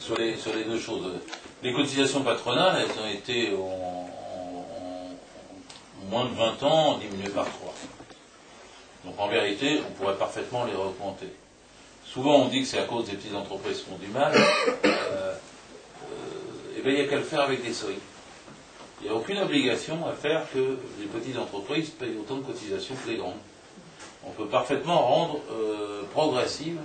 sur les deux choses. Les cotisations patronales, elles ont été en moins de 20 ans diminuées par 3. Donc en vérité, on pourrait parfaitement les augmenter. Souvent on dit que c'est à cause des petites entreprises qui font du mal. Eh bien il n'y a qu'à le faire avec des seuils. Il n'y a aucune obligation à faire que les petites entreprises payent autant de cotisations que les grandes. On peut parfaitement rendre progressives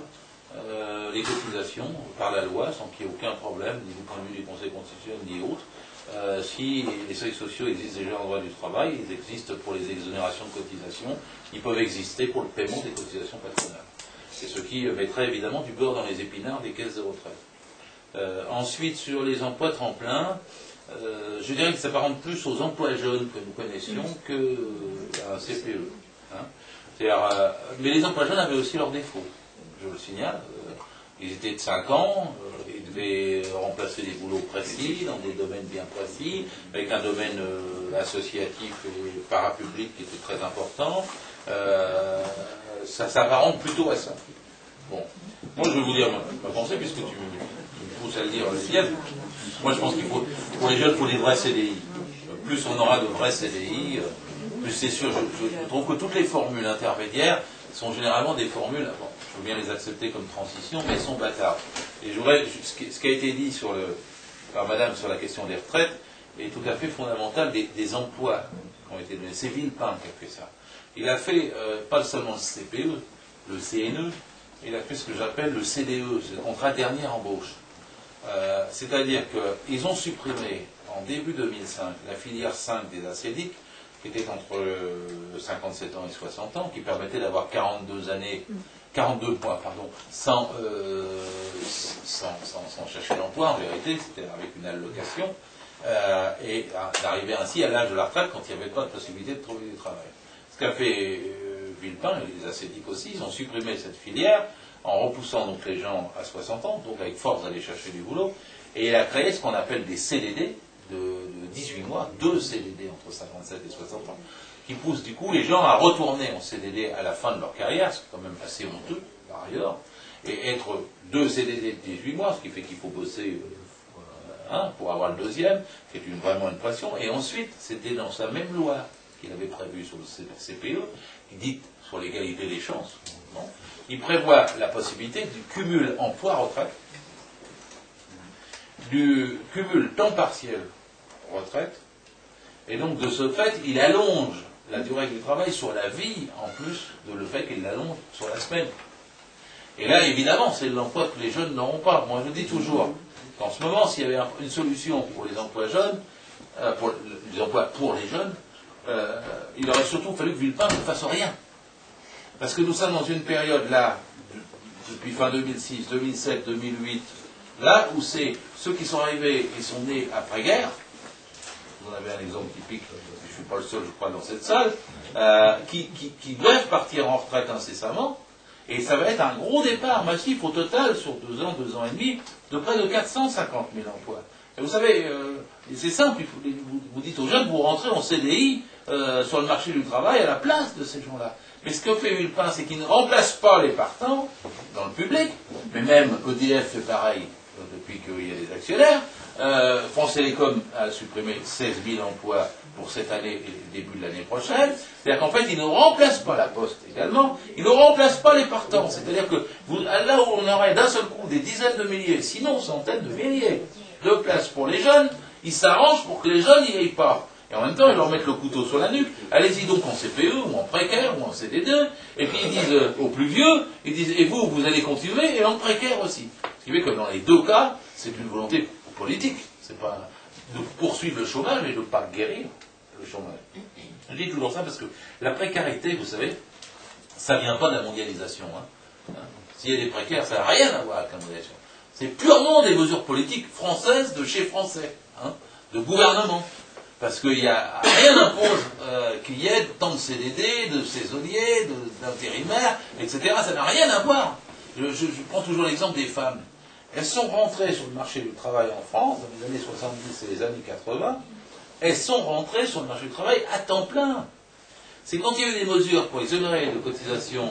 les cotisations par la loi sans qu'il y ait aucun problème, ni du point de vue du Conseil constitutionnel, ni autre. Si les seuils sociaux existent déjà en droit du travail, ils existent pour les exonérations de cotisations, ils peuvent exister pour le paiement des cotisations patronales. C'est ce qui mettrait évidemment du beurre dans les épinards des caisses de retraite. Ensuite, sur les emplois tremplins, je dirais que ça s'apparente plus aux emplois jeunes que nous connaissions qu'à un CPE. Hein. Mais les emplois jeunes avaient aussi leurs défauts, je le signale. Ils étaient de 5 ans, ils devaient remplacer des boulots précis, dans des domaines bien précis, avec un domaine associatif et parapublic qui était très important. Ça s'apparente plutôt à ça. Bon. Moi, je vais vous dire ma pensée, puisque tu me pousses à le dire, Lisiane. Moi, je pense qu'il faut, pour les jeunes, il faut des vrais CDI. Plus on aura de vrais CDI, plus c'est sûr. Je trouve que toutes les formules intermédiaires sont généralement des formules, bon, je veux bien les accepter comme transition, mais elles sont bâtardes. Et je voudrais, ce qui a été dit par Madame sur la question des retraites est tout à fait fondamental des emplois qui ont été donnés. C'est Villepin qui a fait ça. Il a fait pas seulement le CPE, le CNE, il a fait ce que j'appelle le CDE, c'est le contrat dernière embauche. C'est-à-dire qu'ils ont supprimé en début 2005 la filière 5 des acédiques, qui était entre 57 ans et 60 ans, qui permettait d'avoir 42 mois, sans chercher l'emploi, en vérité, c'était avec une allocation, et d'arriver ainsi à l'âge de la retraite quand il n'y avait pas de possibilité de trouver du travail. Ce qu'a fait Villepin, et les acédiques aussi, ils ont supprimé cette filière, en repoussant donc les gens à 60 ans, donc avec force d'aller chercher du boulot, et il a créé ce qu'on appelle des CDD, de 18 mois, 2 CDD entre 57 et 60 ans, qui poussent du coup les gens à retourner en CDD à la fin de leur carrière, ce qui est quand même assez honteux par ailleurs, et être 2 CDD de 18 mois, ce qui fait qu'il faut bosser pour avoir le deuxième, qui est vraiment une pression, et ensuite c'était dans sa même loi qu'il avait prévue sur le CPE, qui dit sur l'égalité des chances, non, il prévoit la possibilité du cumul emploi-retraite, du cumul temps partiel retraite, et donc de ce fait, il allonge la durée du travail sur la vie, en plus de le fait qu'il l'allonge sur la semaine. Et là, évidemment, c'est l'emploi que les jeunes n'auront pas. Moi, je dis toujours qu'en ce moment, s'il y avait une solution pour les emplois jeunes, pour les emplois pour les jeunes, il aurait surtout fallu que Villepin ne fasse rien. Parce que nous sommes dans une période là, depuis fin 2006, 2007, 2008, là où c'est ceux qui sont arrivés et sont nés après-guerre, vous en avez un exemple typique, je ne suis pas le seul, je crois, dans cette salle, qui doivent partir en retraite incessamment, et ça va être un gros départ massif au total, sur 2 ans, 2 ans et demi, de près de 450 000 emplois. Et vous savez, c'est simple, vous dites aux jeunes, vous rentrez en CDI sur le marché du travail à la place de ces gens-là. Mais ce que fait Villepin, c'est qu'il ne remplace pas les partants dans le public, mais même EDF fait pareil depuis qu'il y a des actionnaires. France Télécom a supprimé 16 000 emplois pour cette année et le début de l'année prochaine. C'est-à-dire qu'en fait, il ne remplace pas la Poste également, il ne remplace pas les partants. C'est-à-dire que là où on aurait d'un seul coup des dizaines de milliers, sinon centaines de milliers de places pour les jeunes, ils s'arrangent pour que les jeunes n'y aillent pas. Et en même temps, ils leur mettent le couteau sur la nuque. Allez-y donc en CPE, ou en précaire, ou en CDD. Et puis ils disent aux plus vieux, ils disent, et vous allez continuer, et en précaire aussi. Ce qui fait que dans les deux cas, c'est une volonté politique. C'est pas de poursuivre le chômage, mais de ne pas guérir le chômage. Je dis toujours ça parce que la précarité, vous savez, ça ne vient pas de la mondialisation. S'il y a des précaires, ça n'a rien à voir avec la mondialisation. C'est purement des mesures politiques françaises de chez Français, de gouvernement. Parce qu'il n'y a rien n'impose qu'il y ait tant de CDD, de saisonniers, d'intérimaires, etc. Ça n'a rien à voir. Je prends toujours l'exemple des femmes. Elles sont rentrées sur le marché du travail en France, dans les années 70 et les années 80, elles sont rentrées sur le marché du travail à temps plein. C'est quand il y a eu des mesures pour exonérer de cotisation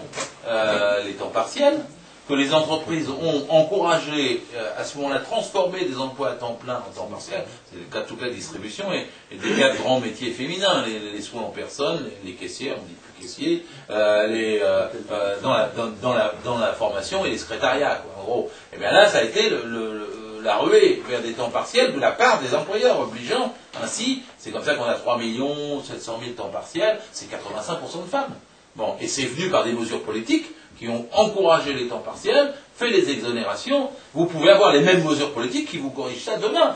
les temps partiels, que les entreprises ont encouragé à ce moment-là transformer des emplois à temps plein en temps partiel, c'est le cas de toute la distribution, et des cas de grands métiers féminins, les soins en personne, les caissières, on dit plus caissiers, dans la formation et les secrétariats, quoi, en gros. Et bien là, ça a été la ruée vers des temps partiels de la part des employeurs, obligeant ainsi, c'est comme ça qu'on a 3 700 000 temps partiels, c'est 85% de femmes. Bon, et c'est venu par des mesures politiques qui ont encouragé les temps partiels, fait des exonérations. Vous pouvez avoir les mêmes mesures politiques qui vous corrigent ça demain.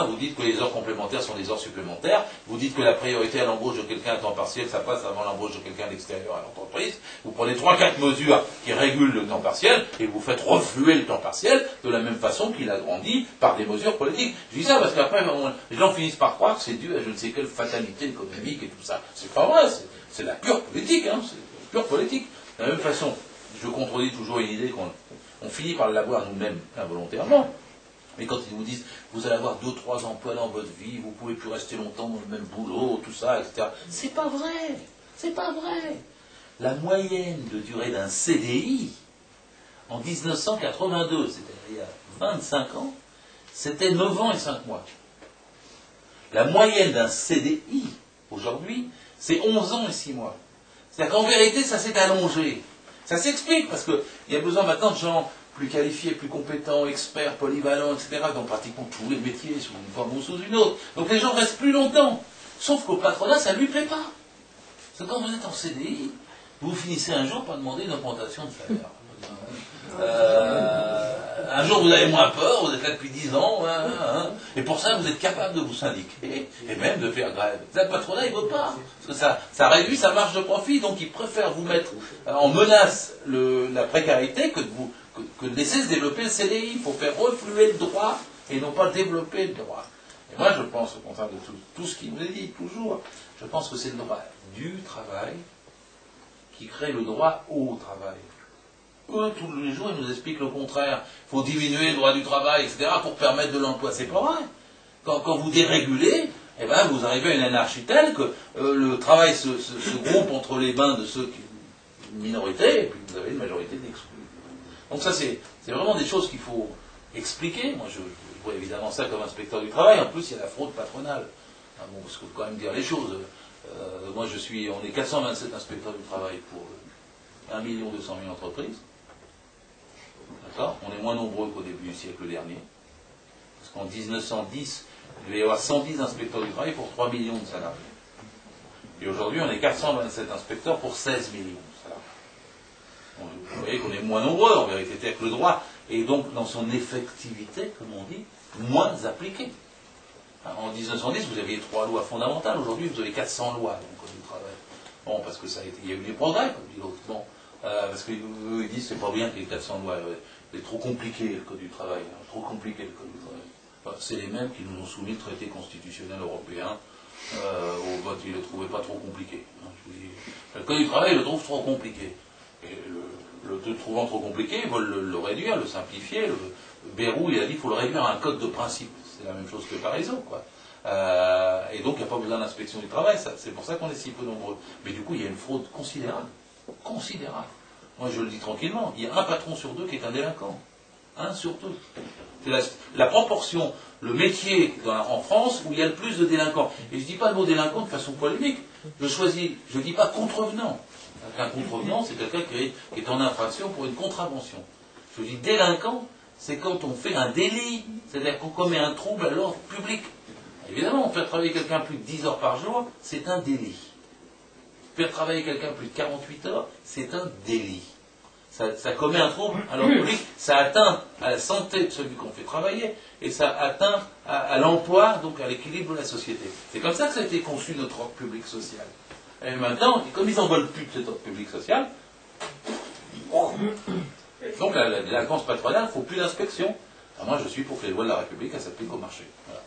Vous dites que les heures complémentaires sont des heures supplémentaires, vous dites que la priorité à l'embauche de quelqu'un à temps partiel, ça passe avant l'embauche de quelqu'un à l'extérieur à l'entreprise. Vous prenez 3-4 mesures qui régulent le temps partiel et vous faites refluer le temps partiel de la même façon qu'il a grandi par des mesures politiques. Je dis ça parce qu'après, les gens finissent par croire que c'est dû à je ne sais quelle fatalité économique et tout ça. C'est pas vrai, c'est la pure politique, c'est pure politique. De la même façon, je contredis toujours une idée qu'on finit par l'avoir nous-mêmes involontairement. Mais quand ils vous disent, vous allez avoir 2-3 emplois dans votre vie, vous ne pouvez plus rester longtemps dans le même boulot, tout ça, etc. C'est pas vrai. C'est pas vrai. La moyenne de durée d'un CDI, en 1982, c'est-à-dire il y a 25 ans, c'était 9 ans et 5 mois. La moyenne d'un CDI, aujourd'hui, c'est 11 ans et 6 mois. C'est-à-dire qu'en vérité, ça s'est allongé. Ça s'explique, parce qu'il y a besoin maintenant de gens plus qualifiés, plus compétents, experts, polyvalents, etc., dans pratiquement tous les métiers, sous une forme ou sous une autre. Donc les gens restent plus longtemps. Sauf qu'au patronat, ça ne lui plaît pas. Parce que quand vous êtes en CDI, vous finissez un jour par demander une augmentation de salaire. Un jour vous avez moins peur, vous êtes là depuis 10 ans, et pour ça vous êtes capable de vous syndiquer, et même de faire grève. Là, le patronat il ne veut pas, parce que ça réduit sa marge de profit, donc il préfère vous mettre en menace la précarité que de laisser se développer le CDI. Il faut faire refluer le droit, et non pas développer le droit. Et moi je pense, au contraire de tout ce qu'il vous est dit, toujours, je pense que c'est le droit du travail qui crée le droit au travail. Eux, tous les jours, ils nous expliquent le contraire. Il faut diminuer le droit du travail, etc., pour permettre de l'emploi. C'est pas vrai. Quand vous dérégulez, eh ben, vous arrivez à une anarchie telle que le travail se groupe entre les mains de ceux qui sont une minorité, et puis vous avez une majorité d'exclus. Donc ça, c'est vraiment des choses qu'il faut expliquer. Moi, je vois évidemment ça comme inspecteur du travail. En plus, il y a la fraude patronale. Bon, parce qu'il faut quand même dire les choses. Moi, on est 427 inspecteurs du travail pour 1 200 000 entreprises. D'accord ? On est moins nombreux qu'au début du siècle dernier. Parce qu'en 1910, il devait y avoir 110 inspecteurs du travail pour 3 millions de salariés. Et aujourd'hui, on est 427 inspecteurs pour 16 millions de salariés. Donc, vous voyez qu'on est moins nombreux, en vérité, c'est-à-dire que le droit est donc, dans son effectivité, comme on dit, moins appliqué. En 1910, vous aviez 3 lois fondamentales. Aujourd'hui, vous avez 400 lois dans le Code du travail. Bon, parce que il y a eu des progrès, comme dit l'autre. Bon, parce qu'eux, ils disent c'est pas bien qu'il y ait 400 lois. C'est trop compliqué le Code du travail. Trop compliqué le Code du travail. Enfin, c'est les mêmes qui nous ont soumis le traité constitutionnel européen. Au vote, ils ne le trouvaient pas trop compliqué. Le Code du travail, ils le trouvent trop compliqué. Et le trouvant trop compliqué, ils veulent le réduire, le simplifier. Bérou, il a dit qu'il faut le réduire à un code de principe. C'est la même chose que Parisot, quoi. Et donc, il n'y a pas besoin d'inspection du travail. C'est pour ça qu'on est si peu nombreux. Mais du coup, il y a une fraude considérable. Considérable. Moi, je le dis tranquillement. Il y a un patron sur 2 qui est un délinquant. Un sur 2. C'est la proportion, le métier en France où il y a le plus de délinquants. Et je ne dis pas le mot délinquant de façon polémique. Je ne dis pas contrevenant. Un contrevenant, c'est quelqu'un qui est en infraction pour une contravention. Je dis délinquant, c'est quand on fait un délit, c'est-à-dire qu'on commet un trouble à l'ordre public. Évidemment, faire travailler quelqu'un plus de 10 heures par jour, c'est un délit. Faire travailler quelqu'un plus de 48 heures, c'est un délit. Ça commet un trouble à l'ordre public, ça atteint à la santé de celui qu'on fait travailler, et ça atteint à l'emploi, donc à l'équilibre de la société. C'est comme ça que ça a été conçu notre ordre public social. Et maintenant, comme ils n'en veulent plus de cet ordre public social, donc la délinquance patronale, il ne faut plus d'inspection. Moi, je suis pour que les lois de la République s'appliquent au marché. Voilà.